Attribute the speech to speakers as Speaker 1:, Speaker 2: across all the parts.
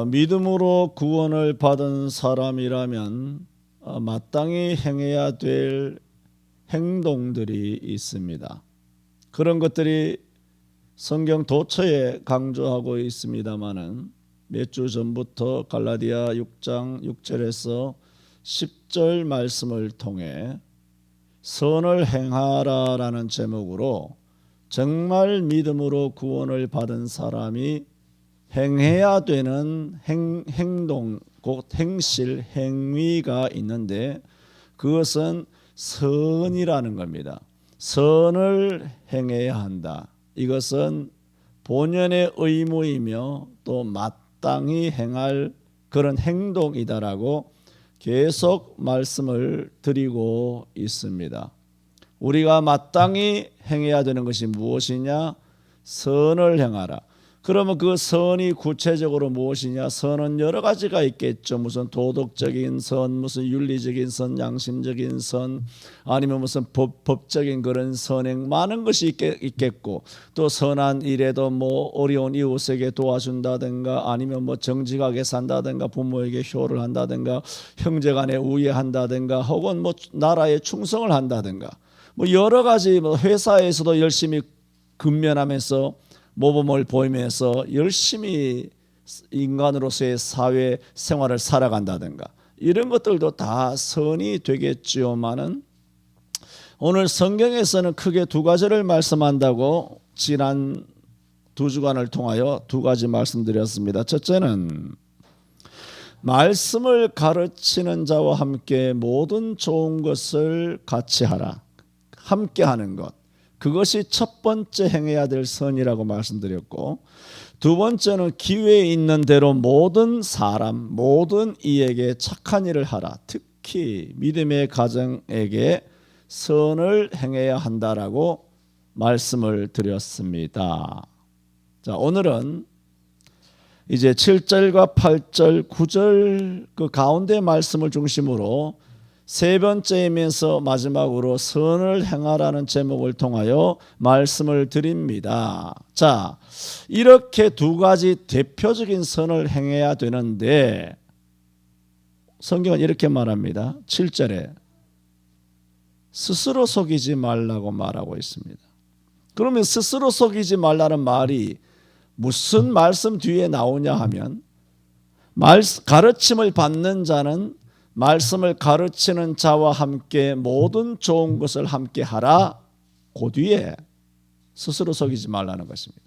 Speaker 1: 믿음으로 구원을 받은 사람이라면 마땅히 행해야 될 행동들이 있습니다. 그런 것들이 성경 도처에 강조하고 있습니다마는 몇 주 전부터 갈라디아 6장 6절에서 10절 말씀을 통해 선을 행하라라는 제목으로 정말 믿음으로 구원을 받은 사람이 행해야 되는 행동, 곧 행실, 행위가 있는데 그것은 선이라는 겁니다. 선을 행해야 한다. 이것은 본연의 의무이며 또 마땅히 행할 그런 행동이다라고 계속 말씀을 드리고 있습니다. 우리가 마땅히 행해야 되는 것이 무엇이냐? 선을 행하라. 그러면 그 선이 구체적으로 무엇이냐? 선은 여러 가지가 있겠죠. 무슨 도덕적인 선, 무슨 윤리적인 선, 양심적인 선, 아니면 무슨 법적인 그런 선행, 많은 것이 있겠고, 또 선한 일에도 뭐 어려운 이웃에게 도와준다든가, 아니면 뭐 정직하게 산다든가, 부모에게 효를 한다든가, 형제간에 우애한다든가, 혹은 뭐 나라에 충성을 한다든가, 뭐 여러 가지, 뭐 회사에서도 열심히 근면하면서 모범을 보이면서 열심히 인간으로서의 사회 생활을 살아간다든가, 이런 것들도 다 선이 되겠지요만은 오늘 성경에서는 크게 두 가지를 말씀한다고 지난 두 주간을 통하여 두 가지 말씀드렸습니다. 첫째는 말씀을 가르치는 자와 함께 모든 좋은 것을 같이 하라. 함께 하는 것, 그것이 첫 번째 행해야 될 선이라고 말씀드렸고, 두 번째는 기회에 있는 대로 모든 사람, 모든 이에게 착한 일을 하라. 특히 믿음의 가정에게 선을 행해야 한다라고 말씀을 드렸습니다. 자, 오늘은 이제 7절과 8절, 9절 그 가운데 말씀을 중심으로 세 번째이면서 마지막으로 선을 행하라는 제목을 통하여 말씀을 드립니다. 자, 이렇게 두 가지 대표적인 선을 행해야 되는데 성경은 이렇게 말합니다. 7절에 스스로 속이지 말라고 말하고 있습니다. 그러면 스스로 속이지 말라는 말이 무슨 말씀 뒤에 나오냐 하면, 가르침을 받는 자는 말씀을 가르치는 자와 함께 모든 좋은 것을 함께 하라. 그 뒤에 스스로 속이지 말라는 것입니다.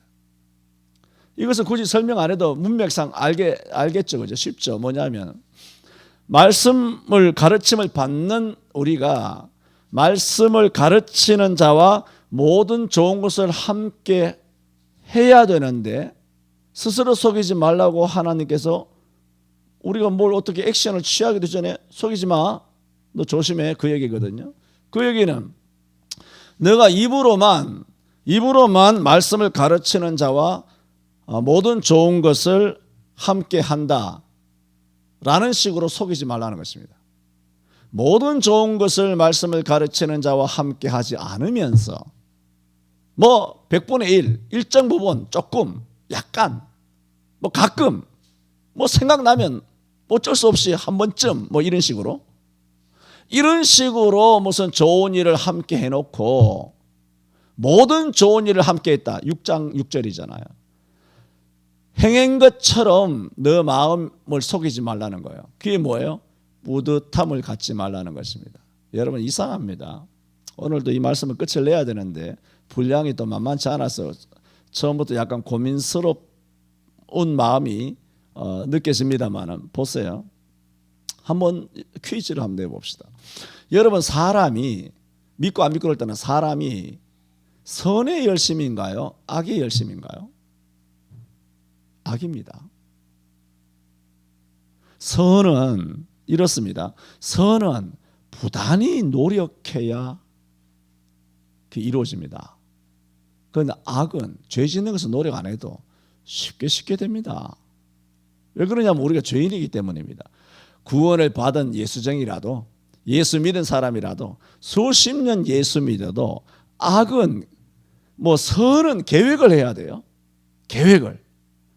Speaker 1: 이것은 굳이 설명 안 해도 문맥상 알겠죠, 그죠? 쉽죠. 뭐냐면 가르침을 받는 우리가 말씀을 가르치는 자와 모든 좋은 것을 함께 해야 되는데 스스로 속이지 말라고 하나님께서 우리가 뭘 어떻게 액션을 취하기도 전에 속이지 마, 너 조심해, 그 얘기거든요. 그 얘기는 너가 입으로만 말씀을 가르치는 자와 모든 좋은 것을 함께 한다 라는 식으로 속이지 말라는 것입니다. 모든 좋은 것을 말씀을 가르치는 자와 함께 하지 않으면서 뭐 100분의 1, 일정 부분, 조금, 약간, 뭐 가끔, 뭐 생각나면 어쩔 수 없이 한 번쯤 뭐 이런 식으로 무슨 좋은 일을 함께 해놓고 모든 좋은 일을 함께 했다. 6장 6절이잖아요. 행한 것처럼 너 마음을 속이지 말라는 거예요. 그게 뭐예요? 뿌듯함을 갖지 말라는 것입니다. 여러분, 이상합니다. 오늘도 이 말씀을 끝을 내야 되는데 분량이 또 만만치 않아서 처음부터 약간 고민스러운 마음이 느껴집니다만, 보세요. 한번 퀴즈를 한번 내봅시다. 여러분, 사람이 믿고 안 믿고를 떠나 사람이 선의 열심인가요? 악의 열심인가요? 악입니다. 선은 이렇습니다. 선은 부단히 노력해야 이루어집니다. 그런데 악은 죄 짓는 것은 노력 안 해도 쉽게 됩니다. 왜 그러냐면 우리가 죄인이기 때문입니다. 구원을 받은 예수쟁이라도, 예수 믿은 사람이라도, 수십 년 예수 믿어도 악은 선은 계획을 해야 돼요. 계획을.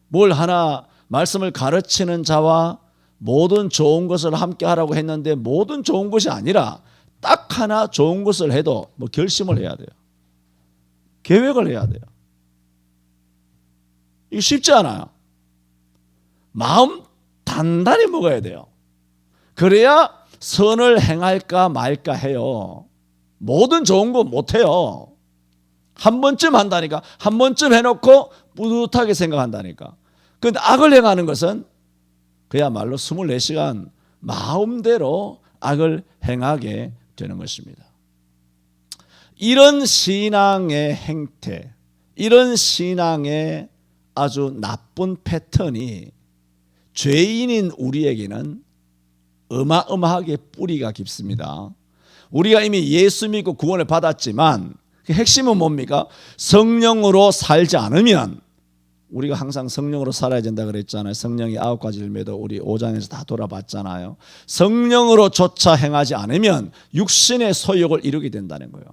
Speaker 1: 뭘 하나 말씀을 가르치는 자와 모든 좋은 것을 함께 하라고 했는데 모든 좋은 것이 아니라 딱 하나 좋은 것을 해도 뭐 결심을 해야 돼요. 계획을 해야 돼요. 이게 쉽지 않아요. 마음 단단히 먹어야 돼요. 그래야 선을 행할까 말까 해요. 모든 좋은 거 못해요. 한 번쯤 한다니까. 한 번쯤 해놓고 뿌듯하게 생각한다니까. 그런데 악을 행하는 것은 그야말로 24시간 마음대로 악을 행하게 되는 것입니다. 이런 신앙의 행태, 이런 신앙의 아주 나쁜 패턴이 죄인인 우리에게는 어마어마하게 뿌리가 깊습니다. 우리가 이미 예수 믿고 구원을 받았지만 그 핵심은 뭡니까? 성령으로 살지 않으면, 우리가 항상 성령으로 살아야 된다 그랬잖아요. 성령이 9가지 열매도 우리 5장에서 다 돌아봤잖아요. 성령으로 쫓아 행하지 않으면 육신의 소욕을 이루게 된다는 거예요.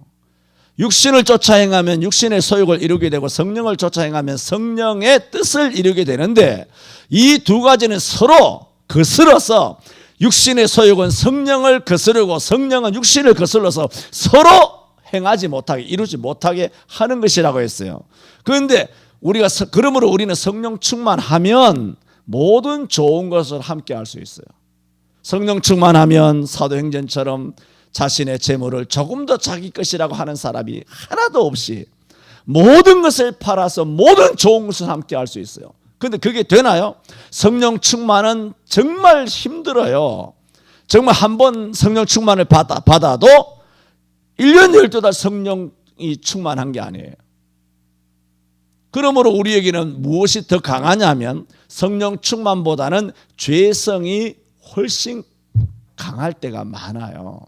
Speaker 1: 육신을 쫓아 행하면 육신의 소욕을 이루게 되고 성령을 쫓아 행하면 성령의 뜻을 이루게 되는데, 이 두 가지는 서로 거슬러서 육신의 소욕은 성령을 거스르고 성령은 육신을 거슬러서 서로 행하지 못하게, 이루지 못하게 하는 것이라고 했어요. 그런데 그러므로 우리는 성령 충만하면 모든 좋은 것을 함께 할 수 있어요. 성령 충만하면 사도행전처럼 자신의 재물을 조금 더 자기 것이라고 하는 사람이 하나도 없이 모든 것을 팔아서 모든 좋은 것을 함께 할 수 있어요. 그런데 그게 되나요? 성령 충만은 정말 힘들어요. 정말 한 번 성령 충만을 받아도 1년 12달 성령이 충만한 게 아니에요. 그러므로 우리에게는 무엇이 더 강하냐면 성령 충만보다는 죄성이 훨씬 강할 때가 많아요.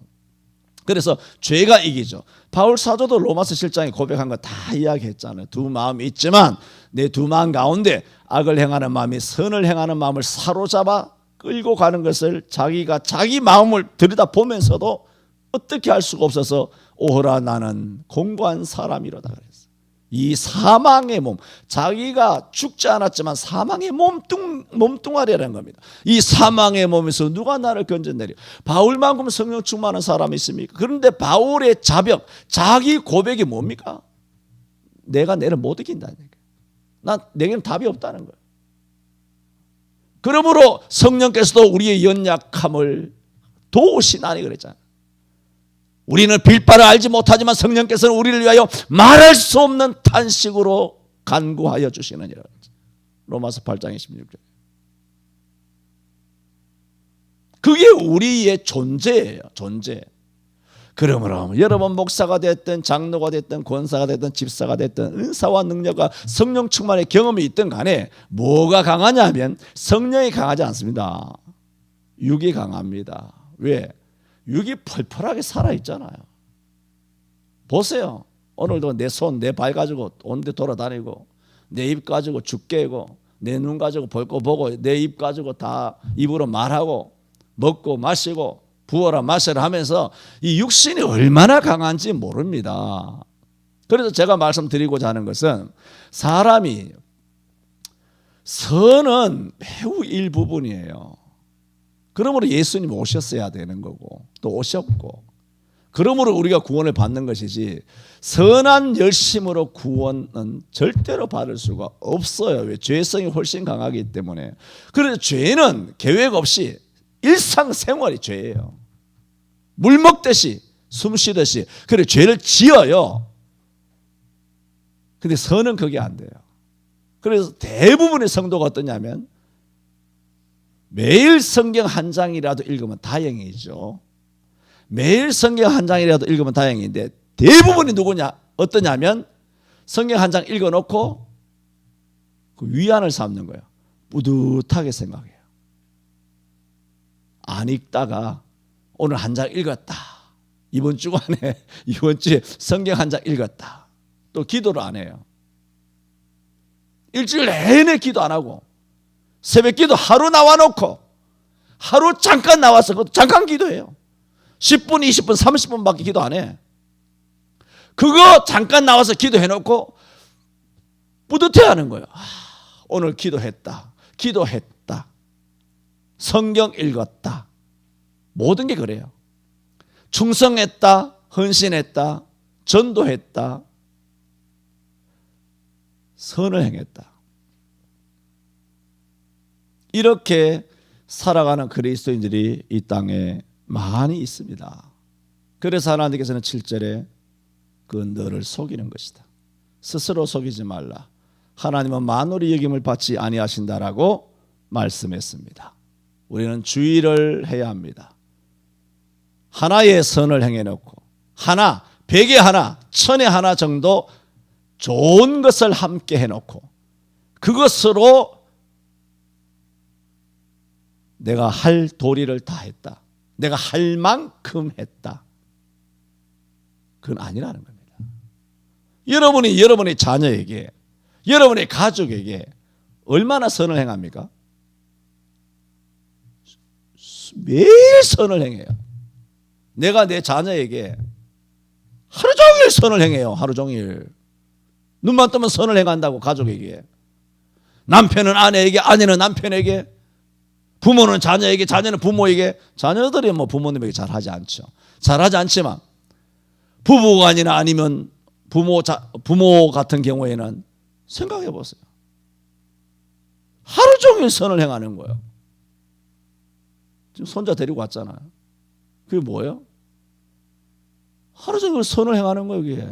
Speaker 1: 그래서 죄가 이기죠. 바울 사도도 로마서 7장에 고백한 거 다 이야기했잖아요. 두 마음이 있지만 내 두 마음 가운데 악을 행하는 마음이 선을 행하는 마음을 사로잡아 끌고 가는 것을 자기가 자기 마음을 들여다보면서도 어떻게 할 수가 없어서 오호라 나는 공고한 사람이로다 그랬어요. 이 사망의 몸, 자기가 죽지 않았지만 사망의 몸뚱아리라는 겁니다. 이 사망의 몸에서 누가 나를 건져내려? 바울만큼 성령 충만한 사람이 있습니까? 그런데 바울의 자벽, 자기 고백이 뭡니까? 내가 너를 못 이긴다는 거예요. 내게는 답이 없다는 거예요. 그러므로 성령께서도 우리의 연약함을 도우시나니 그랬잖아요. 우리는 빌바를 알지 못하지만 성령께서는 우리를 위하여 말할 수 없는 탄식으로 간구하여 주시느니라. 로마서 8장 26절. 그게 우리의 존재예요. 존재. 그러므로 여러분 목사가 됐든 장로가 됐든 권사가 됐든 집사가 됐든 은사와 능력과 성령 충만의 경험이 있든 간에 뭐가 강하냐면 성령이 강하지 않습니다. 육이 강합니다. 왜? 육이 펄펄하게 살아있잖아요. 보세요. 오늘도 내 손, 내 발 가지고 온데 돌아다니고 내 입 가지고 죽 깨고 내 눈 가지고 볼 거 보고 내 입 가지고 다 입으로 말하고 먹고 마시고 부어라 마셔라 하면서 이 육신이 얼마나 강한지 모릅니다. 그래서 제가 말씀드리고자 하는 것은 사람이 선은 매우 일부분이에요. 그러므로 예수님 오셨어야 되는 거고 또 오셨고, 그러므로 우리가 구원을 받는 것이지 선한 열심으로 구원은 절대로 받을 수가 없어요. 왜? 죄성이 훨씬 강하기 때문에. 그래서 죄는 계획 없이 일상생활이 죄예요. 물 먹듯이 숨 쉬듯이 그래 죄를 지어요. 근데 선은 그게 안 돼요. 그래서 대부분의 성도가 어떠냐면 매일 성경 한 장이라도 읽으면 다행이죠. 매일 성경 한 장이라도 읽으면 다행인데 대부분이 누구냐? 어떠냐면 성경 한 장 읽어놓고 그 위안을 삼는 거예요. 뿌듯하게 생각해요. 안 읽다가 오늘 한 장 읽었다. 이번 주간에 이번 주에 성경 한 장 읽었다. 또 기도를 안 해요. 일주일 내내 기도 안 하고 새벽 기도 하루 나와놓고 하루 잠깐 나와서 그것도 잠깐 기도해요. 10분, 20분, 30분밖에 기도 안 해. 그거 잠깐 나와서 기도해놓고 뿌듯해하는 거예요. 오늘 기도했다. 기도했다, 성경 읽었다, 모든 게 그래요. 충성했다, 헌신했다, 전도했다, 선을 행했다. 이렇게 살아가는 그리스도인들이 이 땅에 많이 있습니다. 그래서 하나님께서는 7절에 그 너를 속이는 것이다, 스스로 속이지 말라, 하나님은 만홀히 여김을 받지 아니하신다라고 말씀했습니다. 우리는 주의를 해야 합니다. 하나의 선을 행해놓고 하나, 100에 하나, 1000에 하나 정도 좋은 것을 함께 해놓고 그것으로 내가 할 도리를 다 했다, 내가 할 만큼 했다, 그건 아니라는 겁니다. 여러분이 여러분의 자녀에게, 여러분의 가족에게 얼마나 선을 행합니까? 매일 선을 행해요. 내가 내 자녀에게 하루 종일 선을 행해요. 하루 종일. 눈만 뜨면 선을 행한다고. 가족에게, 남편은 아내에게, 아내는 남편에게, 부모는 자녀에게, 자녀는 부모에게. 자녀들이 뭐 부모님에게 잘하지 않죠. 잘하지 않지만 부부간이나 아니면 부모 같은 경우에는 생각해 보세요. 하루 종일 선을 행하는 거예요. 지금 손자 데리고 왔잖아요. 그게 뭐예요? 하루 종일 선을 행하는 거예요. 이게.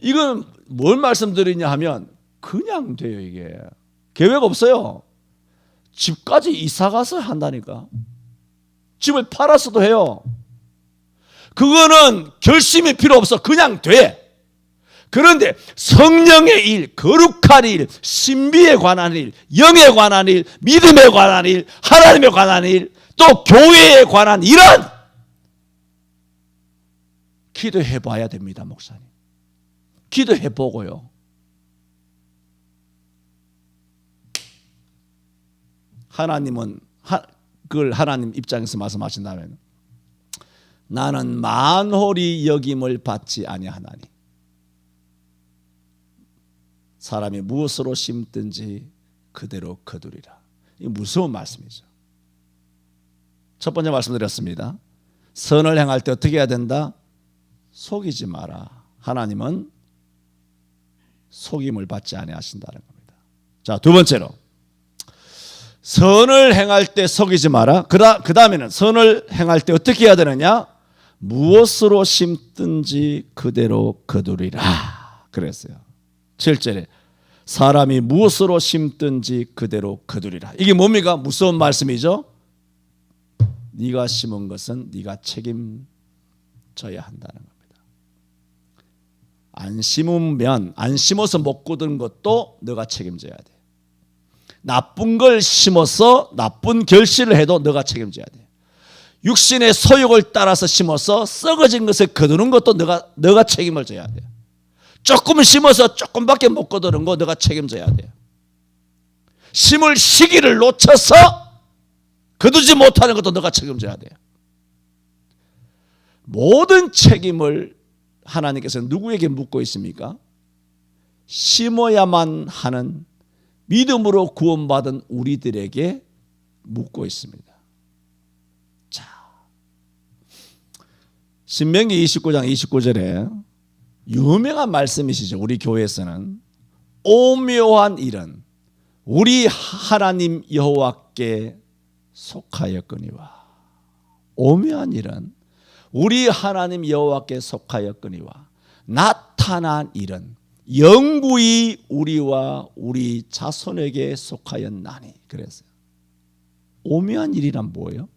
Speaker 1: 이건 뭘 말씀드리냐 하면 그냥 돼요. 이게 계획 없어요. 집까지 이사 가서 한다니까. 집을 팔아서도 해요. 그거는 결심이 필요 없어. 그냥 돼. 그런데 성령의 일, 거룩한 일, 신비에 관한 일, 영에 관한 일, 믿음에 관한 일, 하나님에 관한 일, 또 교회에 관한 일은 기도해 봐야 됩니다. 목사님, 기도해 보고요. 하나님은 그걸 하나님 입장에서 말씀하신다면 나는 만홀히 여김을 받지 아니하나니 사람이 무엇으로 심든지 그대로 거두리라. 이 무서운 말씀이죠. 첫 번째 말씀드렸습니다. 선을 행할 때 어떻게 해야 된다? 속이지 마라. 하나님은 속임을 받지 아니하신다는 겁니다. 자, 두 번째로 선을 행할 때 속이지 마라. 그 다음에는 선을 행할 때 어떻게 해야 되느냐? 무엇으로 심든지 그대로 거두리라 그랬어요. 7절에 사람이 무엇으로 심든지 그대로 거두리라. 이게 뭡니까? 무서운 말씀이죠. 네가 심은 것은 네가 책임져야 한다는 겁니다. 안 심으면, 안 심어서 못 거둔 것도 너가 책임져야 돼. 나쁜 걸 심어서 나쁜 결실을 해도 너가 책임져야 돼. 육신의 소욕을 따라서 심어서 썩어진 것을 거두는 것도 너가 책임을 져야 돼. 조금 심어서 조금밖에 못 거두는 거 너가 책임져야 돼. 심을 시기를 놓쳐서 거두지 못하는 것도 너가 책임져야 돼. 모든 책임을 하나님께서 누구에게 묻고 있습니까? 심어야만 하는 믿음으로 구원받은 우리들에게 묻고 있습니다. 자, 신명기 29장 29절에 유명한 말씀이시죠. 우리 교회에서는 오묘한 일은 우리 하나님 여호와께 속하였거니와, 오묘한 일은 우리 하나님 여호와께 속하였거니와 나타난 일은 영구히 우리와 우리 자손에게 속하였나니. 그랬어요. 오묘한 일이란 뭐예요?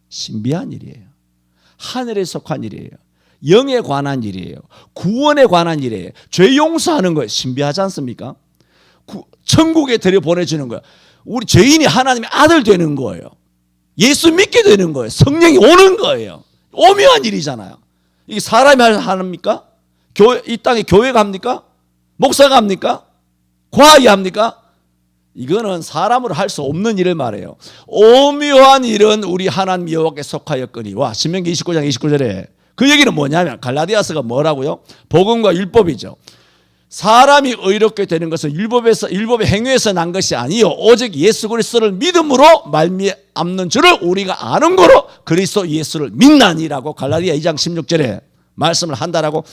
Speaker 1: 신비한 일이에요. 하늘에 속한 일이에요. 영에 관한 일이에요. 구원에 관한 일이에요. 죄 용서하는 거예요. 신비하지 않습니까? 천국에 들여보내주는 거예요. 우리 죄인이 하나님의 아들 되는 거예요. 예수 믿게 되는 거예요. 성령이 오는 거예요. 오묘한 일이잖아요. 이게 사람이 합니까? 이 땅에 교회가 합니까? 목사가 합니까? 과학이 합니까? 이거는 사람으로 할 수 없는 일을 말해요. 오묘한 일은 우리 하나님 여호와께 속하였거니와. 신명기 29장 29절에 그 얘기는 뭐냐면 갈라디아서가 뭐라고요? 복음과 율법이죠. 사람이 의롭게 되는 것은 율법의 행위에서 난 것이 아니요 오직 예수 그리스도를 믿음으로 말미암는 줄을 우리가 아는 거로 그리스도 예수를 믿나니라고 갈라디아 2장 16절에 말씀을 한다라고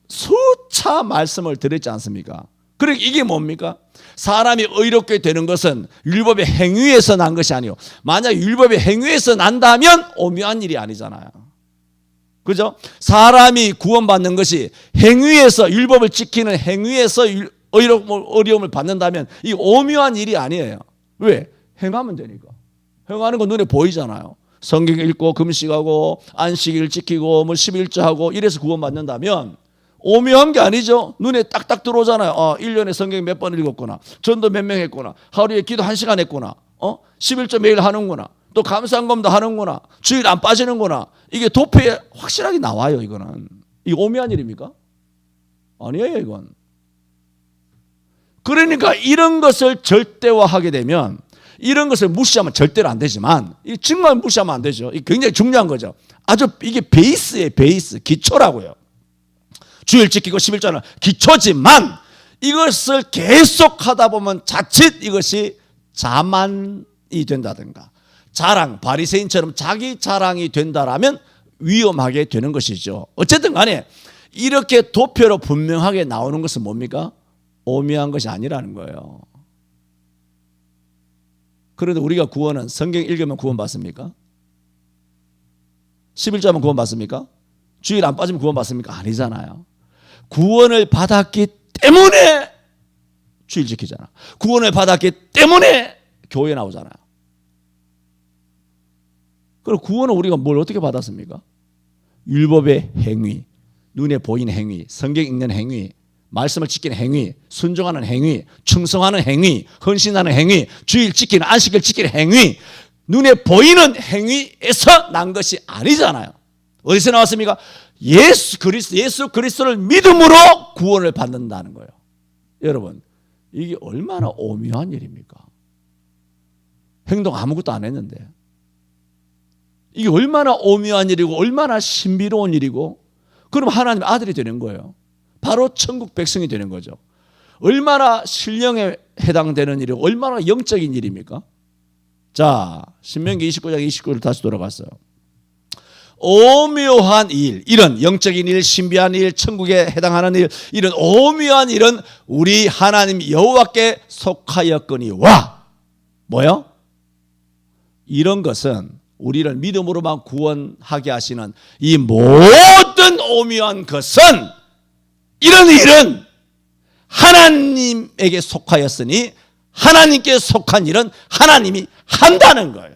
Speaker 1: 수차 말씀을 드렸지 않습니까? 그러니까 이게 뭡니까? 사람이 의롭게 되는 것은 율법의 행위에서 난 것이 아니요 만약 율법의 행위에서 난다면 오묘한 일이 아니잖아요. 그죠? 사람이 구원받는 것이 행위에서 율법을 지키는 행위에서 어려움을 받는다면 이 오묘한 일이 아니에요. 왜? 행하면 되니까. 행하는 거 눈에 보이잖아요. 성경 읽고 금식하고 안식일 지키고 뭐 11조하고 이래서 구원받는다면 오묘한 게 아니죠. 눈에 딱딱 들어오잖아요. 1년에 성경 몇 번 읽었구나. 전도 몇 명 했구나. 하루에 기도 1시간 했구나. 11조 매일 하는구나. 또 감사한검도 하는구나. 주일 안 빠지는구나. 이게 도표에 확실하게 나와요. 이거는. 이 오묘한 일입니까? 아니에요. 이건. 그러니까 이런 것을 절대화하게 되면 이런 것을 무시하면 절대로 안 되지만 정말 무시하면 안 되죠. 이게 굉장히 중요한 거죠. 아주 이게 베이스예요. 베이스. 기초라고요. 주일 지키고 11조는 기초지만 이것을 계속 하다 보면 자칫 이것이 자만이 된다든가 자랑, 바리새인처럼 자기 자랑이 된다라면 위험하게 되는 것이죠. 어쨌든 간에 이렇게 도표로 분명하게 나오는 것은 뭡니까? 오묘한 것이 아니라는 거예요. 그런데 우리가 구원은 성경 읽으면 구원 받습니까? 11조하면 구원 받습니까? 주일 안 빠지면 구원 받습니까? 아니잖아요. 구원을 받았기 때문에 주일 지키잖아. 구원을 받았기 때문에 교회 나오잖아요. 그럼 구원은 우리가 뭘 어떻게 받았습니까? 율법의 행위, 눈에 보이는 행위, 성경 읽는 행위, 말씀을 지키는 행위, 순종하는 행위, 충성하는 행위, 헌신하는 행위, 주일 지키는 안식일 지키는 행위, 눈에 보이는 행위에서 난 것이 아니잖아요. 어디서 나왔습니까? 예수 그리스도를 믿음으로 구원을 받는다는 거예요. 여러분, 이게 얼마나 오묘한 일입니까? 행동 아무것도 안 했는데. 이게 얼마나 오묘한 일이고 얼마나 신비로운 일이고 그럼 하나님의 아들이 되는 거예요. 바로 천국 백성이 되는 거죠. 얼마나 신령에 해당되는 일이고 얼마나 영적인 일입니까? 자, 신명기 29장 29절 다시 돌아갔어요. 오묘한 일, 이런 영적인 일, 신비한 일, 천국에 해당하는 일, 이런 오묘한 일은 우리 하나님 여호와께 속하였거니와 뭐요? 이런 것은 우리를 믿음으로만 구원하게 하시는 이 모든 오묘한 것은 이런 일은 하나님에게 속하였으니 하나님께 속한 일은 하나님이 한다는 거예요.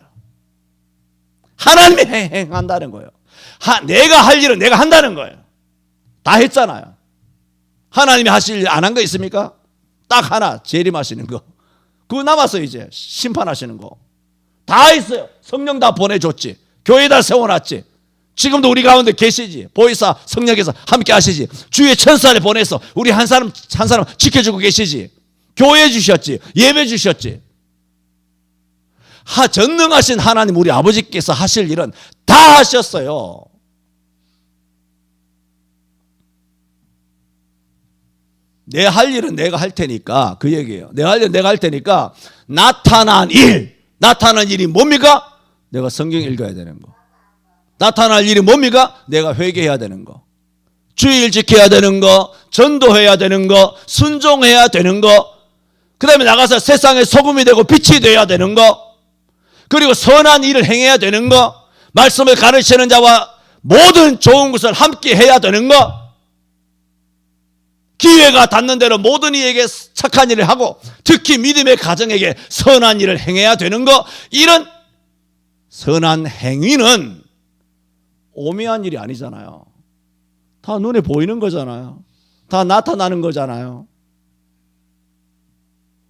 Speaker 1: 하나님이 행한다는 거예요. 내가 할 일은 내가 한다는 거예요. 다 했잖아요. 하나님이 하실 일 안 한 거 있습니까? 딱 하나, 재림하시는 거. 그거 남았어요. 이제 심판하시는 거. 다 했어요. 성령 다 보내줬지. 교회 다 세워놨지. 지금도 우리 가운데 계시지. 보혜사 성령께서 함께 하시지. 주의 천사를 보내서 우리 한 사람 지켜주고 계시지. 교회 주셨지. 예배 주셨지. 전능하신 하나님 우리 아버지께서 하실 일은 다 하셨어요. 내 할 일은 내가 할 테니까 그 얘기예요. 내 할 일은 내가 할 테니까 나타난 일이 뭡니까? 내가 성경 읽어야 되는 거. 나타날 일이 뭡니까? 내가 회개해야 되는 거. 주일 지켜야 되는 거. 전도해야 되는 거. 순종해야 되는 거. 그 다음에 나가서 세상에 소금이 되고 빛이 되어야 되는 거. 그리고 선한 일을 행해야 되는 거. 말씀을 가르치는 자와 모든 좋은 것을 함께 해야 되는 거. 기회가 닿는 대로 모든 이에게 착한 일을 하고 특히 믿음의 가정에게 선한 일을 행해야 되는 거. 이런 선한 행위는 오묘한 일이 아니잖아요. 다 눈에 보이는 거잖아요. 다 나타나는 거잖아요.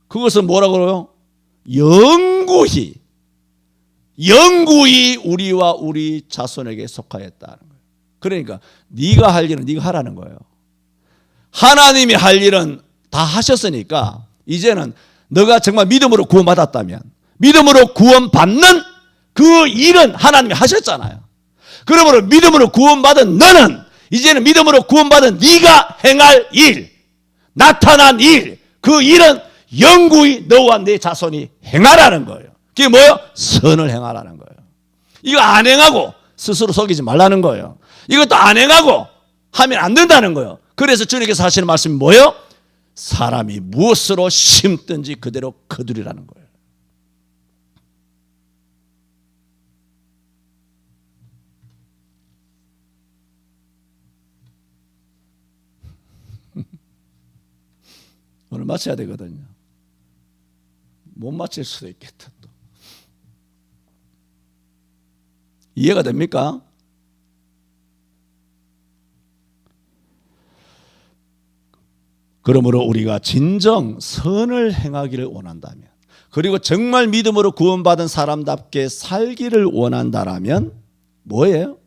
Speaker 1: 그것은 뭐라고 그래요? 영구히 우리와 우리 자손에게 속하였다는 거예요. 그러니까 네가 할 일은 네가 하라는 거예요. 하나님이 할 일은 다 하셨으니까 이제는 너가 정말 믿음으로 구원받았다면 믿음으로 구원받는 그 일은 하나님이 하셨잖아요. 그러므로 믿음으로 구원받은 너는 이제는 믿음으로 구원받은 네가 행할 일, 나타난 일, 그 일은 영구히 너와 내 자손이 행하라는 거예요. 그게 뭐예요? 선을 행하라는 거예요. 이거 안 행하고 스스로 속이지 말라는 거예요. 이것도 안 행하고 하면 안 된다는 거예요. 그래서 주님께서 하시는 말씀이 뭐예요? 사람이 무엇으로 심든지 그대로 거두리라는 거예요. 오늘 마쳐야 되거든요. 못 마칠 수도 있겠다. 또. 이해가 됩니까? 그러므로 우리가 진정 선을 행하기를 원한다면, 그리고 정말 믿음으로 구원받은 사람답게 살기를 원한다라면 뭐예요?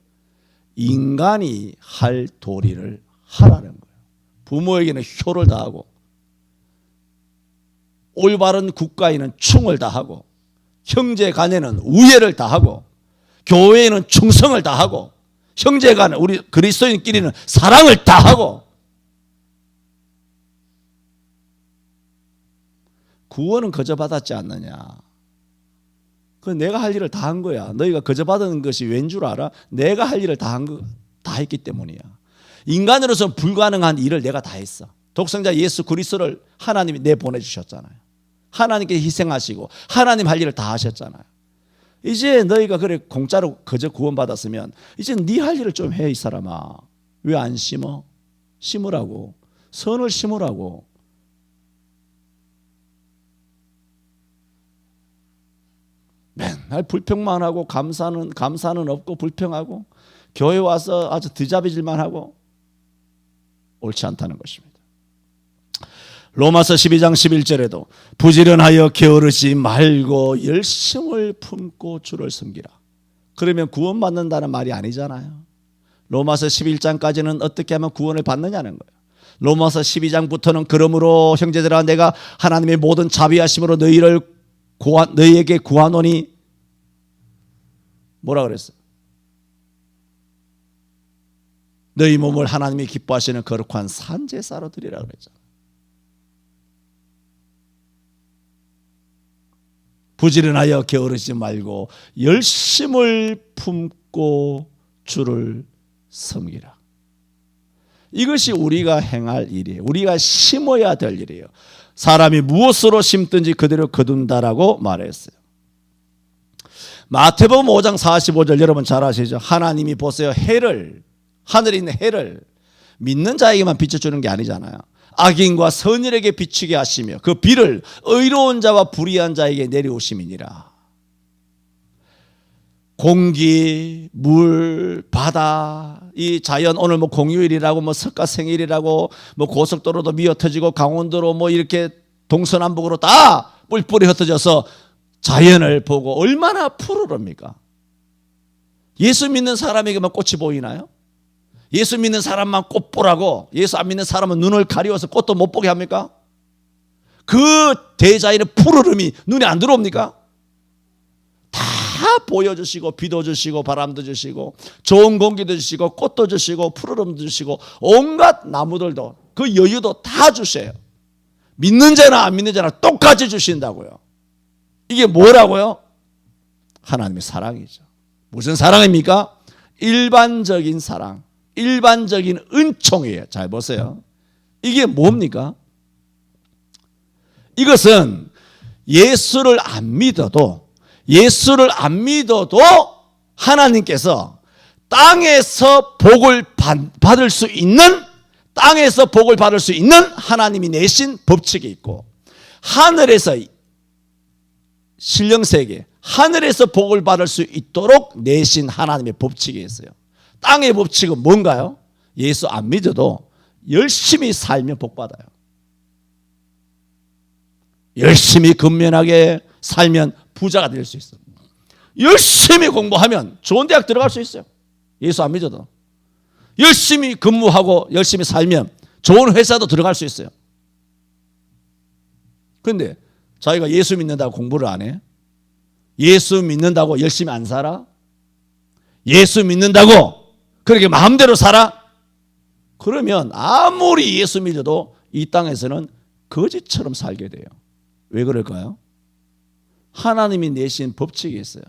Speaker 1: 인간이 할 도리를 하라는 거예요. 부모에게는 효를 다하고, 올바른 국가에는 충을 다하고, 형제 간에는 우애를 다하고, 교회에는 충성을 다하고, 형제 간에 우리 그리스도인끼리는 사랑을 다하고. 구원은 거저 받았지 않느냐. 그 내가 할 일을 다 한 거야. 너희가 거저 받은 것이 왠 줄 알아? 내가 할 일을 다 했기 때문이야. 인간으로서 불가능한 일을 내가 다 했어. 독생자 예수 그리스도를 하나님이 내보내주셨잖아요. 하나님께 희생하시고 하나님 할 일을 다 하셨잖아요. 이제 너희가 그래 공짜로 거저 구원받았으면 이제 네 할 일을 좀 해. 이 사람아. 왜 안 심어? 심으라고. 선을 심으라고. 맨날 불평만 하고 감사는 없고 불평하고 교회 와서 아주 드자비질만 하고 옳지 않다는 것입니다. 로마서 12장 11절에도 부지런하여 게으르지 말고 열심을 품고 주를 섬기라. 그러면 구원받는다는 말이 아니잖아요. 로마서 11장까지는 어떻게 하면 구원을 받느냐는 거예요. 로마서 12장부터는 그러므로 형제들아 내가 하나님의 모든 자비하심으로 너희에게 구하노니 뭐라 그랬어요? 너희 몸을 하나님이 기뻐하시는 거룩한 산제사로 드리라 그랬잖아요. 부지런하여 게으르지 말고 열심을 품고 주를 섬기라. 이것이 우리가 행할 일이에요. 우리가 심어야 될 일이에요. 사람이 무엇으로 심든지 그대로 거둔다라고 말했어요. 마태복음 5장 45절 여러분 잘 아시죠? 하나님이 보세요. 해를, 하늘에 있는 해를 믿는 자에게만 비춰주는 게 아니잖아요. 악인과 선인에게 비추게 하시며 그 비를 의로운 자와 불의한 자에게 내려오심이니라. 공기, 물, 바다, 이 자연, 오늘 뭐 공휴일이라고 뭐 석가생일이라고 뭐 고속도로도 미어터지고 강원도로 뭐 이렇게 동서남북으로 다 뿔뿔이 흩어져서 자연을 보고 얼마나 푸르릅니까? 예수 믿는 사람에게만 꽃이 보이나요? 예수 믿는 사람만 꽃 보라고 예수 안 믿는 사람은 눈을 가리워서 꽃도 못 보게 합니까? 그 대자연의 푸르름이 눈에 안 들어옵니까? 다 보여주시고 비도 주시고 바람도 주시고 좋은 공기도 주시고 꽃도 주시고 푸르름도 주시고 온갖 나무들도 그 여유도 다 주셔요. 믿는 자나 안 믿는 자나 똑같이 주신다고요. 이게 뭐라고요? 하나님의 사랑이죠. 무슨 사랑입니까? 일반적인 사랑, 일반적인 은총이에요. 잘 보세요. 이게 뭡니까? 이것은 예수를 안 믿어도 하나님께서 땅에서 복을 받을 수 있는 하나님이 내신 법칙이 있고 하늘에서 신령세계 하늘에서 복을 받을 수 있도록 내신 하나님의 법칙이 있어요. 땅의 법칙은 뭔가요? 예수 안 믿어도 열심히 살면 복 받아요. 열심히 근면하게 살면 부자가 될 수 있어요. 열심히 공부하면 좋은 대학 들어갈 수 있어요. 예수 안 믿어도. 열심히 근무하고 열심히 살면 좋은 회사도 들어갈 수 있어요. 그런데 자기가 예수 믿는다고 공부를 안 해? 예수 믿는다고 열심히 안 살아? 예수 믿는다고 그렇게 마음대로 살아? 그러면 아무리 예수 믿어도 이 땅에서는 거지처럼 살게 돼요. 왜 그럴까요? 하나님이 내신 법칙이 있어요.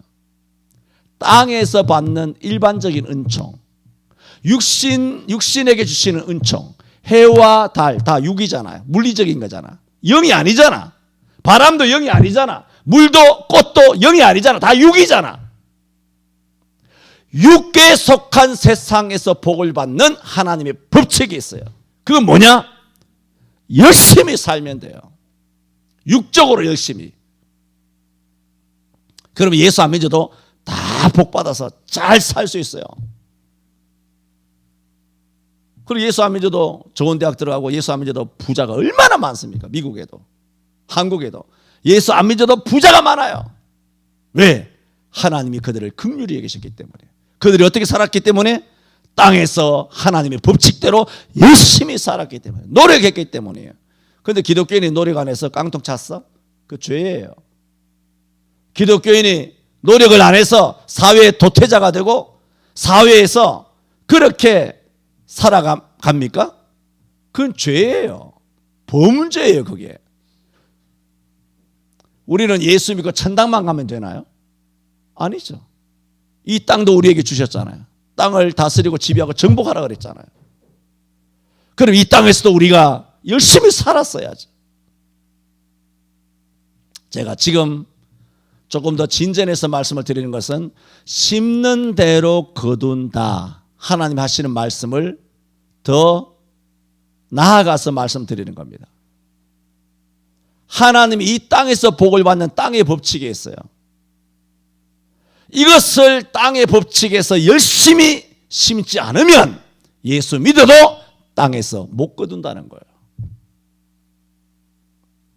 Speaker 1: 땅에서 받는 일반적인 은총, 육신에게 주시는 은총, 해와 달 다 육이잖아요. 물리적인 거잖아. 영이 아니잖아. 바람도 영이 아니잖아. 물도 꽃도 영이 아니잖아. 다 육이잖아. 육계에 속한 세상에서 복을 받는 하나님의 법칙이 있어요. 그건 뭐냐? 열심히 살면 돼요. 육적으로 열심히. 그러면 예수 안 믿어도 다 복 받아서 잘 살 수 있어요. 그리고 예수 안 믿어도 좋은 대학 들어가고 예수 안 믿어도 부자가 얼마나 많습니까? 미국에도 한국에도 예수 안 믿어도 부자가 많아요. 왜? 하나님이 그들을 긍휼히 여기셨기 때문에. 그들이 어떻게 살았기 때문에? 땅에서 하나님의 법칙대로 열심히 살았기 때문에, 노력했기 때문이에요. 그런데 기독교인이 노력 안 해서 깡통 찼어? 그 죄예요. 기독교인이 노력을 안 해서 사회의 도태자가 되고 사회에서 그렇게 살아갑니까? 그건 죄예요. 범죄예요, 그게. 우리는 예수 믿고 천당만 가면 되나요? 아니죠. 이 땅도 우리에게 주셨잖아요. 땅을 다스리고 지배하고 정복하라 그랬잖아요. 그럼 이 땅에서도 우리가 열심히 살았어야죠. 제가 지금 조금 더 진전해서 말씀을 드리는 것은 심는 대로 거둔다. 하나님 하시는 말씀을 더 나아가서 말씀드리는 겁니다. 하나님이 이 땅에서 복을 받는 땅의 법칙이 있어요. 이것을 땅의 법칙에서 열심히 심지 않으면 예수 믿어도 땅에서 못 거둔다는 거예요.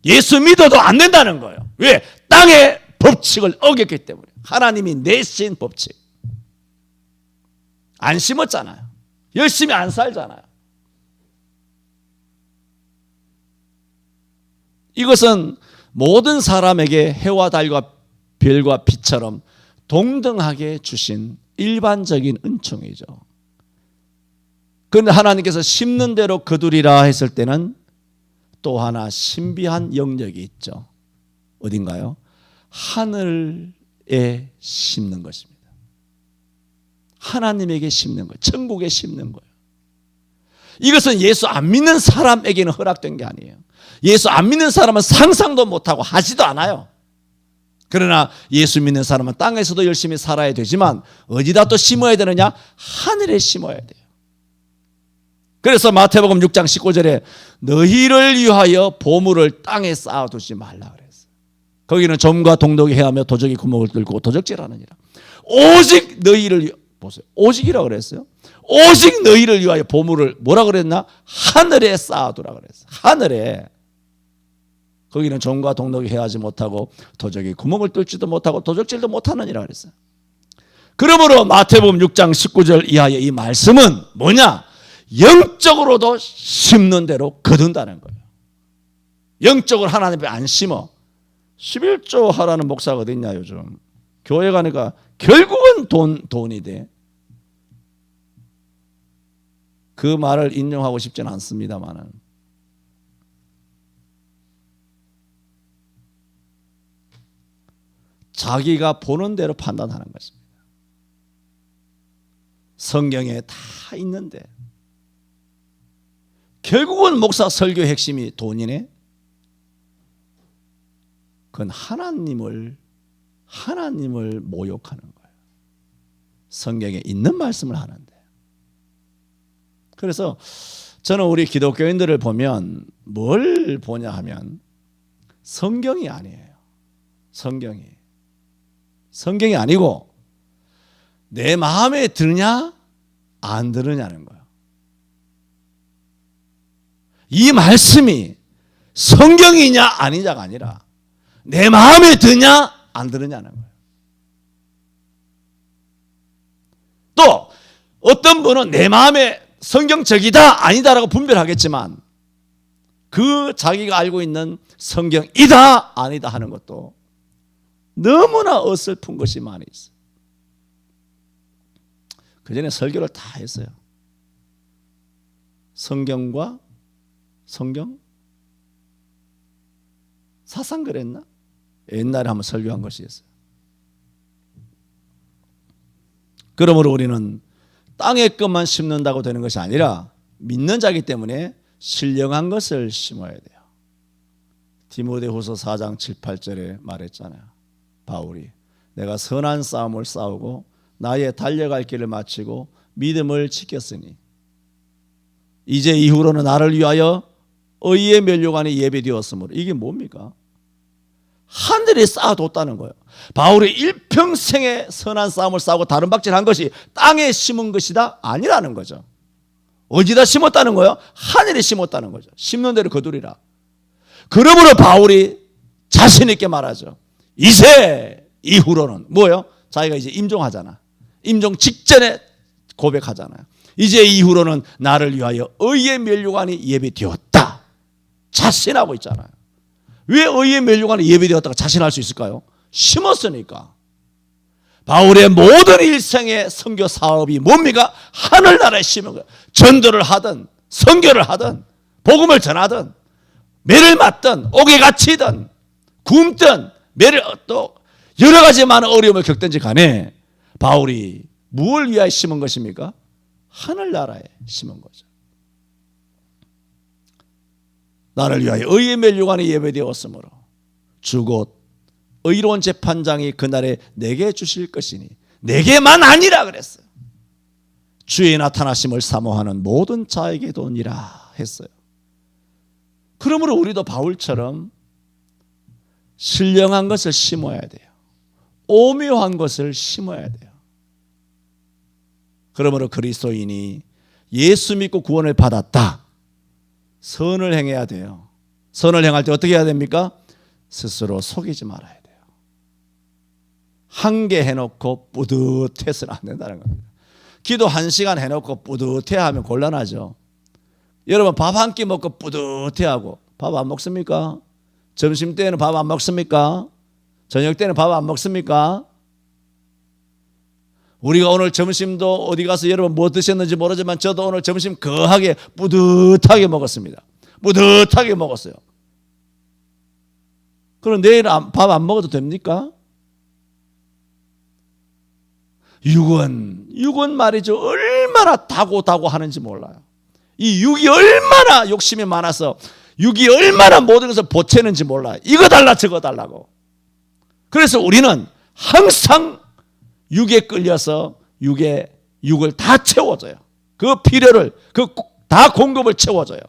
Speaker 1: 예수 믿어도 안 된다는 거예요. 왜? 땅의 법칙을 어겼기 때문에. 하나님이 내신 법칙. 안 심었잖아요. 열심히 안 살잖아요. 이것은 모든 사람에게 해와 달과 별과 빛처럼 동등하게 주신 일반적인 은총이죠. 그런데 하나님께서 심는 대로 거두리라 했을 때는 또 하나 신비한 영역이 있죠. 어딘가요? 하늘에 심는 것입니다. 하나님에게 심는 거예요. 천국에 심는 거예요. 이것은 예수 안 믿는 사람에게는 허락된 게 아니에요. 예수 안 믿는 사람은 상상도 못하고 하지도 않아요. 그러나 예수 믿는 사람은 땅에서도 열심히 살아야 되지만 어디다 또 심어야 되느냐? 하늘에 심어야 돼요. 그래서 마태복음 6장 19절에 너희를 위하여 보물을 땅에 쌓아두지 말라 그랬어요. 거기는 점과 동독이 해하며 도적이 구멍을 뚫고 도적질하느니라. 오직 너희를 위하여, 보세요. 오직이라고 그랬어요. 오직 너희를 위하여 보물을 뭐라 그랬나? 하늘에 쌓아두라 그랬어요. 하늘에. 거기는 점과 동독이 해하지 못하고 도적이 구멍을 뚫지도 못하고 도적질도 못하느니라 그랬어요. 그러므로 마태복음 6장 19절 이하의 이 말씀은 뭐냐? 영적으로도 심는 대로 거둔다는 거예요. 영적으로 하나님 앞에 안 심어. 11조 하라는 목사가 어디 있냐 요즘. 교회 가니까 결국은 돈이 돼. 그 말을 인용하고 싶지는 않습니다만은. 자기가 보는 대로 판단하는 것입니다. 성경에 다 있는데 결국은 목사 설교 핵심이 돈이네. 그건 하나님을 모욕하는 거예요. 성경에 있는 말씀을 하는데. 그래서 저는 우리 기독교인들을 보면 뭘 보냐 하면 성경이 아니에요. 성경이 아니고 내 마음에 드느냐 안 드느냐는 거예요. 이 말씀이 성경이냐 아니냐가 아니라 내 마음에 드냐 안 드느냐는 거예요. 또 어떤 분은 내 마음에 성경적이다 아니다라고 분별하겠지만 그 자기가 알고 있는 성경이다 아니다 하는 것도 너무나 어설픈 것이 많이 있어요. 그 전에 설교를 다 했어요. 성경과 성경? 사상 그랬나? 옛날에 한번 설교한 것이 있어요. 그러므로 우리는 땅의 것만 심는다고 되는 것이 아니라 믿는 자이기 때문에 신령한 것을 심어야 돼요. 디모데후서 4장 7, 8절에 말했잖아요. 바울이 내가 선한 싸움을 싸우고 나의 달려갈 길을 마치고 믿음을 지켰으니 이제 이후로는 나를 위하여 의의 면류관이 예비되었으므로. 이게 뭡니까? 하늘이 쌓아뒀다는 거예요. 바울이 일평생에 선한 싸움을 싸우고 다른 박질한 것이 땅에 심은 것이다? 아니라는 거죠. 어디다 심었다는 거예요? 하늘에 심었다는 거죠. 심는 대로 거두리라. 그러므로 바울이 자신 있게 말하죠. 이제 이후로는 뭐예요? 자기가 이제 임종하잖아. 임종 직전에 고백하잖아요. 이제 이후로는 나를 위하여 의의 면류관이 예비되었다. 자신하고 있잖아요. 왜 의의 면류관이 예비되었다고 자신할 수 있을까요? 심었으니까. 바울의 모든 일생의 선교 사업이 뭡니까? 하늘나라에 심은 거예요. 전도를 하든 선교를 하든 복음을 전하든 매를 맞든 옥에 갇히든 굶든 매를 또 여러 가지 많은 어려움을 겪든지 간에 바울이 무엇을 위하여 심은 것입니까? 하늘나라에 심은 거죠. 나를 위하여 의의 면류관이 예배되었으므로 주 곧 의로운 재판장이 그날에 내게 주실 것이니 내게만 아니라 그랬어요. 주의 나타나심을 사모하는 모든 자에게도니라 했어요. 그러므로 우리도 바울처럼 신령한 것을 심어야 돼요. 오묘한 것을 심어야 돼요. 그러므로 그리스도인이 예수 믿고 구원을 받았다. 선을 행해야 돼요. 선을 행할 때 어떻게 해야 됩니까? 스스로 속이지 말아야 돼요. 한 개 해놓고 뿌듯해서는 안 된다는 겁니다. 기도 1시간 해놓고 뿌듯해하면 곤란하죠. 여러분 밥 한 끼 먹고 뿌듯해하고 밥 안 먹습니까? 점심 때는 밥 안 먹습니까? 저녁 때는 밥 안 먹습니까? 우리가 오늘 점심도 어디 가서 여러분 뭐 드셨는지 모르지만 저도 오늘 점심 거하게 뿌듯하게 먹었습니다. 뿌듯하게 먹었어요. 그럼 내일 밥 안 먹어도 됩니까? 육은 말이죠. 얼마나 다고 하는지 몰라요. 이 육이 얼마나 욕심이 많아서 육이 얼마나 모든 것을 보채는지 몰라요. 이거 달라 저거 달라고. 그래서 우리는 항상 육에 끌려서 육을 다 채워줘요. 그 필요를 다 공급을 채워줘요.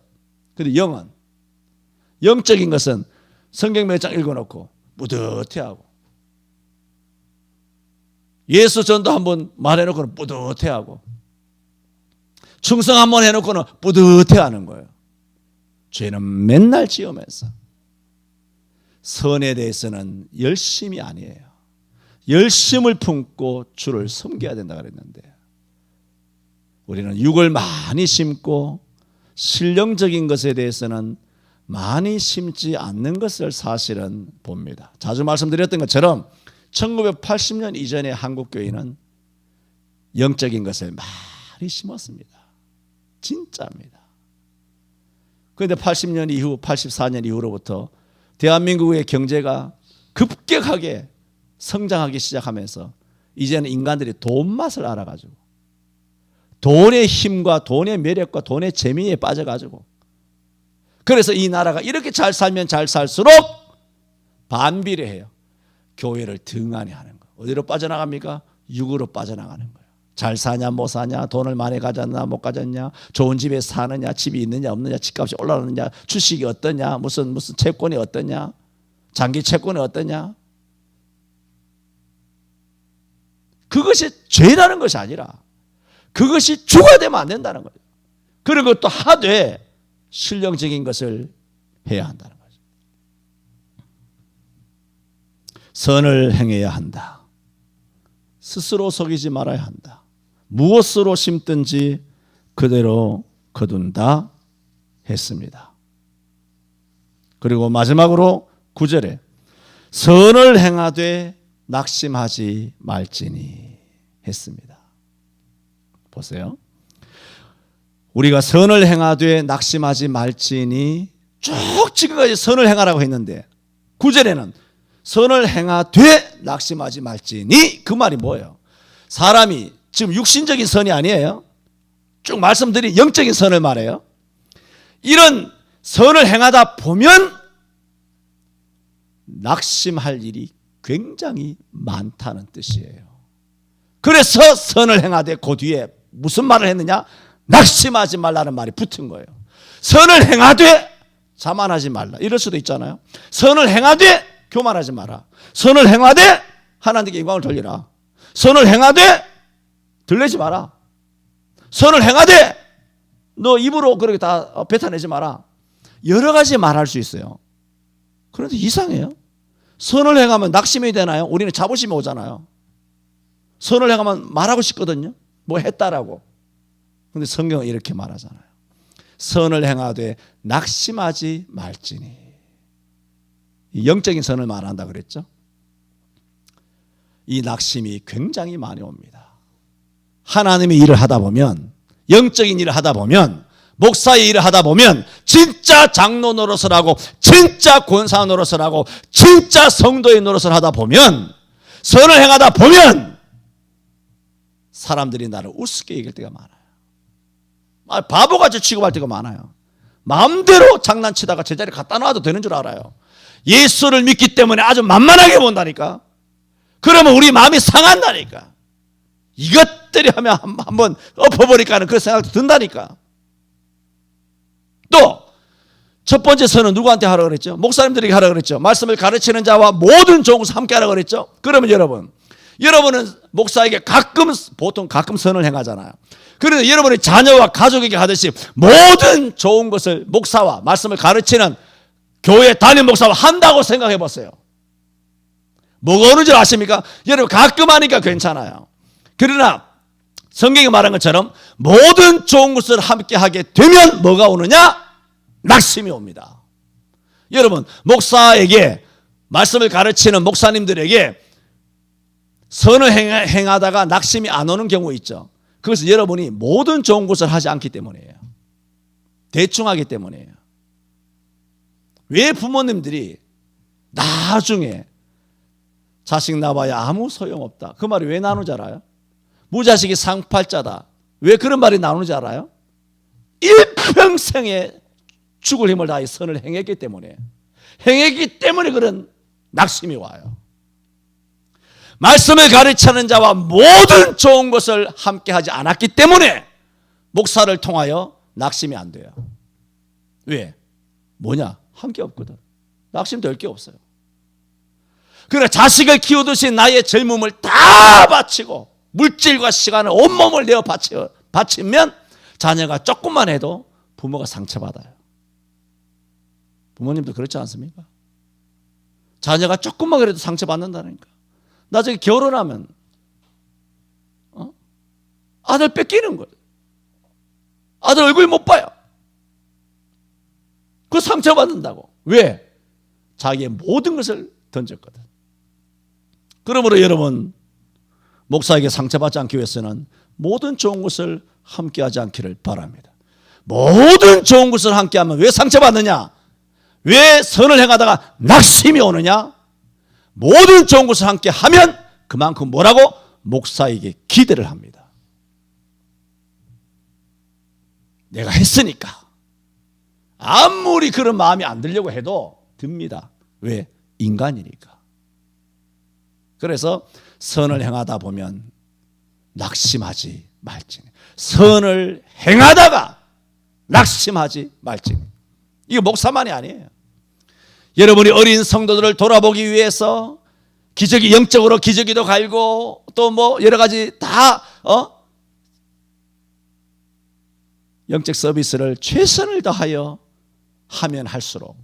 Speaker 1: 그런데 영적인 것은 성경 몇 장 읽어놓고 뿌듯해하고 예수 전도 한번 말해놓고는 뿌듯해하고 충성 한번 해놓고는 뿌듯해하는 거예요. 죄는 맨날 지으면서 선에 대해서는 열심이 아니에요. 열심을 품고 주를 섬겨야 된다 그랬는데 우리는 육을 많이 심고 신령적인 것에 대해서는 많이 심지 않는 것을 사실은 봅니다. 자주 말씀드렸던 것처럼 1980년 이전의 한국교회는 영적인 것을 많이 심었습니다. 진짜입니다. 그런데 80년 이후 84년 이후로부터 대한민국의 경제가 급격하게 성장하기 시작하면서 이제는 인간들이 돈 맛을 알아가지고 돈의 힘과 돈의 매력과 돈의 재미에 빠져가지고 그래서 이 나라가 이렇게 잘 살면 잘 살수록 반비례해요. 교회를 등한히 하는 거. 어디로 빠져나갑니까? 육으로 빠져나가는 거예요. 잘 사냐 못 사냐, 돈을 많이 가졌나 못 가졌냐, 좋은 집에 사느냐, 집이 있느냐 없느냐, 집값이 올라가느냐, 주식이 어떠냐, 무슨 채권이 어떠냐, 장기 채권이 어떠냐. 그것이 죄라는 것이 아니라 그것이 주가 되면 안 된다는 거예요. 그런 것도 하되 신령적인 것을 해야 한다는 거죠. 선을 행해야 한다. 스스로 속이지 말아야 한다. 무엇으로 심든지 그대로 거둔다 했습니다. 그리고 마지막으로 9절에 선을 행하되 낙심하지 말지니 했습니다. 보세요. 우리가 선을 행하되 낙심하지 말지니, 쭉 지금까지 선을 행하라고 했는데 9절에는 선을 행하되 낙심하지 말지니, 그 말이 뭐예요? 사람이 지금 육신적인 선이 아니에요. 쭉 말씀드린 영적인 선을 말해요. 이런 선을 행하다 보면 낙심할 일이 굉장히 많다는 뜻이에요. 그래서 선을 행하되 그 뒤에 무슨 말을 했느냐? 낙심하지 말라는 말이 붙은 거예요. 선을 행하되 자만하지 말라, 이럴 수도 있잖아요. 선을 행하되 교만하지 마라. 선을 행하되 하나님께 영광을 돌리라. 선을 행하되 들리지 마라. 선을 행하되 너 입으로 그렇게 다 뱉어내지 마라. 여러 가지 말할 수 있어요. 그런데 이상해요. 선을 행하면 낙심이 되나요? 우리는 자부심이 오잖아요. 선을 행하면 말하고 싶거든요. 뭐 했다라고. 그런데 성경은 이렇게 말하잖아요. 선을 행하되 낙심하지 말지니. 영적인 선을 말한다 그랬죠. 이 낙심이 굉장히 많이 옵니다. 하나님의 일을 하다 보면, 영적인 일을 하다 보면, 목사의 일을 하다 보면, 진짜 장로 노릇을 하고 진짜 권사 노릇을 하고 진짜 성도의 노릇을 하다 보면, 선을 행하다 보면 사람들이 나를 우습게 여길 때가 많아요. 바보같이 취급할 때가 많아요. 마음대로 장난치다가 제자리에 갖다 놔도 되는 줄 알아요. 예수를 믿기 때문에 아주 만만하게 본다니까. 그러면 우리 마음이 상한다니까. 이것들이 하면 한번 엎어버릴까 하는 그런 생각도 든다니까. 또 첫 번째 선은 누구한테 하라고 그랬죠? 목사님들에게 하라고 그랬죠. 말씀을 가르치는 자와 모든 좋은 것을 함께 하라고 그랬죠. 그러면 여러분은 목사에게 보통 가끔 선을 행하잖아요. 그런데 여러분의 자녀와 가족에게 하듯이 모든 좋은 것을 목사와 말씀을 가르치는 교회 담임 목사와 한다고 생각해 보세요. 뭐가 오는 줄 아십니까? 여러분 가끔 하니까 괜찮아요. 그러나 성경이 말한 것처럼 모든 좋은 것을 함께 하게 되면 뭐가 오느냐? 낙심이 옵니다. 여러분 목사에게, 말씀을 가르치는 목사님들에게 선을 행하다가 낙심이 안 오는 경우 있죠. 그것은 여러분이 모든 좋은 것을 하지 않기 때문이에요. 대충 하기 때문이에요. 왜 부모님들이 나중에 자식 낳아야 아무 소용없다, 그 말이 왜 나누는지 알아요? 무자식이 상팔자다. 왜 그런 말이 나누는지 알아요? 일평생에 죽을 힘을 다해 선을 행했기 때문에, 그런 낙심이 와요. 말씀을 가르치는 자와 모든 좋은 것을 함께 하지 않았기 때문에 목사를 통하여 낙심이 안 돼요. 왜? 뭐냐? 한 게 없거든. 낙심될 게 없어요. 그래 자식을 키우듯이 나의 젊음을 다 바치고 물질과 시간을 온몸을 내어 바치면 자녀가 조금만 해도 부모가 상처받아요. 부모님도 그렇지 않습니까? 자녀가 조금만 그래도 상처받는다니까. 나중에 결혼하면 아들 뺏기는 거예요. 아들 얼굴 못 봐요. 그 상처받는다고. 왜? 자기의 모든 것을 던졌거든. 그러므로 여러분, 목사에게 상처받지 않기 위해서는 모든 좋은 것을 함께하지 않기를 바랍니다. 모든 좋은 것을 함께하면 왜 상처받느냐? 왜 선을 행하다가 낙심이 오느냐? 모든 좋은 것을 함께하면 그만큼 뭐라고? 목사에게 기대를 합니다. 내가 했으니까. 아무리 그런 마음이 안 들려고 해도 듭니다. 왜? 인간이니까. 그래서 선을 행하다 보면 낙심하지 말지니. 선을 행하다가 낙심하지 말지니. 이거 목사만이 아니에요. 여러분이 어린 성도들을 돌아보기 위해서 영적으로 기저귀도 갈고 또 뭐 여러 가지 다 영적 서비스를 최선을 다하여 하면 할수록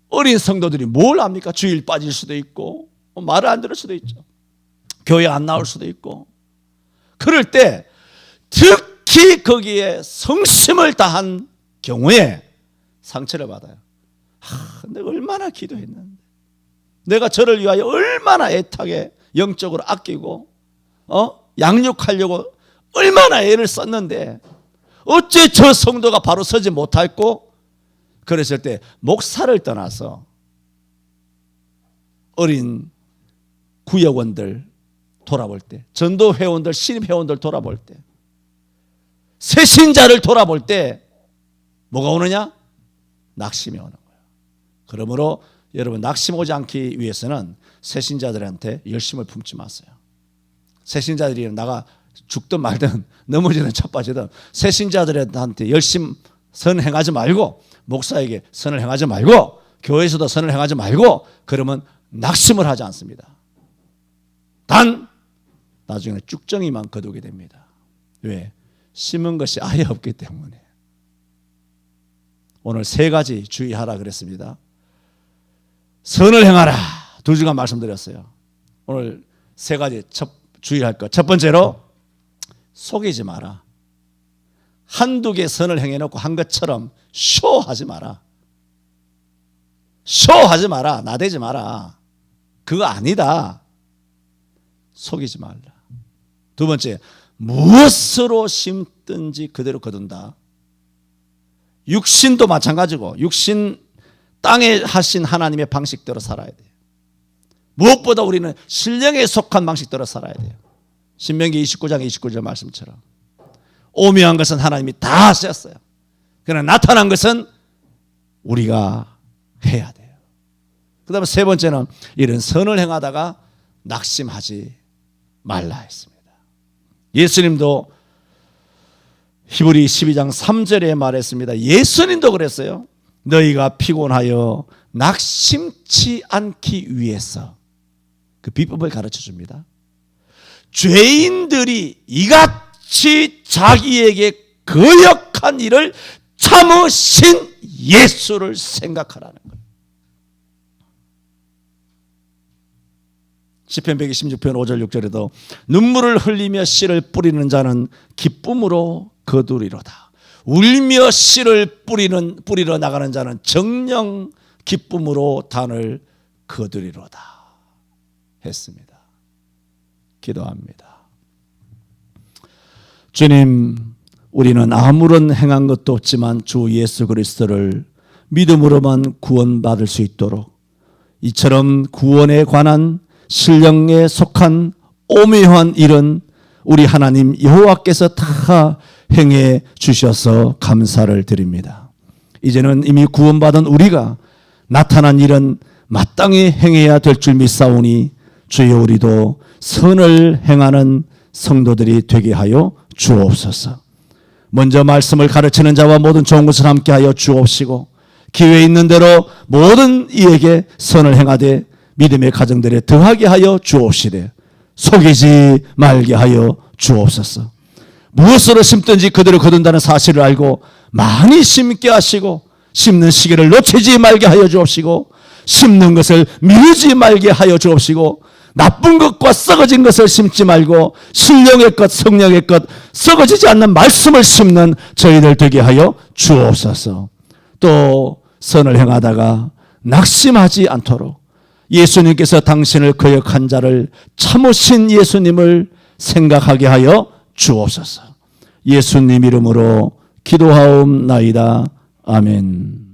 Speaker 1: 어린 성도들이 뭘 압니까? 주일 빠질 수도 있고 말을 안 들을 수도 있죠. 교회 안 나올 수도 있고. 그럴 때 특히 거기에 성심을 다한 경우에 상처를 받아요. 내가 얼마나 기도했는데, 내가 저를 위하여 얼마나 애타게 영적으로 아끼고 양육하려고 얼마나 애를 썼는데 어째 저 성도가 바로 서지 못했고, 그랬을 때 목사를 떠나서 어린 구역원들 돌아볼 때, 전도회원들, 신입회원들 돌아볼 때, 새신자를 돌아볼 때 뭐가 오느냐? 낙심이 오는 거예요. 그러므로 여러분, 낙심 오지 않기 위해서는 새신자들한테 열심을 품지 마세요. 새신자들이 나가 죽든 말든 넘어지든 쳐빠지든 새신자들한테 열심 선 행하지 말고, 목사에게 선을 행하지 말고, 교회에서도 선을 행하지 말고, 그러면 낙심을 하지 않습니다. 단 나중에 쭉정이만 거두게 됩니다. 왜? 심은 것이 아예 없기 때문에. 오늘 3가지 주의하라 그랬습니다. 선을 행하라 2주간 말씀드렸어요. 오늘 3가지 주의할 것. 첫 번째로, 속이지 마라. 한두 개 선을 행해놓고 한 것처럼 쇼하지 마라. 쇼하지 마라. 나대지 마라. 그거 아니다. 속이지 말라. 두 번째, 무엇으로 심든지 그대로 거둔다. 육신도 마찬가지고, 육신 땅에 하신 하나님의 방식대로 살아야 돼요. 무엇보다 우리는 신령에 속한 방식대로 살아야 돼요. 신명기 29장 29절 말씀처럼 오묘한 것은 하나님이 다 하셨어요. 그러나 나타난 것은 우리가 해야 돼요. 그 다음에 3번째는, 이런 선을 행하다가 낙심하지 말라 했습니다. 예수님도 히브리 12장 3절에 말했습니다. 예수님도 그랬어요. 너희가 피곤하여 낙심치 않기 위해서. 그 비법을 가르쳐 줍니다. 죄인들이 이같이 자기에게 거역한 일을 참으신 예수를 생각하라는 거예요. 시편 126편 5절 6절에도 눈물을 흘리며 씨를 뿌리는 자는 기쁨으로 거두리로다. 울며 씨를 뿌리러 나가는 자는 정녕 기쁨으로 단을 거두리로다 했습니다. 기도합니다. 주님, 우리는 아무런 행한 것도 없지만 주 예수 그리스도를 믿음으로만 구원받을 수 있도록 이처럼 구원에 관한 신령에 속한 오묘한 일은 우리 하나님 여호와께서 다 행해 주셔서 감사를 드립니다. 이제는 이미 구원받은 우리가 나타난 일은 마땅히 행해야 될 줄 믿사오니 주여 우리도 선을 행하는 성도들이 되게 하여 주옵소서. 먼저 말씀을 가르치는 자와 모든 좋은 것을 함께 하여 주옵시고, 기회 있는 대로 모든 이에게 선을 행하되 믿음의 가정들에 더하게 하여 주옵시되 속이지 말게 하여 주옵소서. 무엇으로 심든지 그대로 거둔다는 사실을 알고 많이 심게 하시고, 심는 시기를 놓치지 말게 하여 주옵시고, 심는 것을 미루지 말게 하여 주옵시고, 나쁜 것과 썩어진 것을 심지 말고 신령의 것, 성령의 것, 썩어지지 않는 말씀을 심는 저희들 되게 하여 주옵소서. 또 선을 행하다가 낙심하지 않도록 예수님께서 당신을 거역한 자를 참으신 예수님을 생각하게 하여 주옵소서. 예수님 이름으로 기도하옵나이다. 아멘.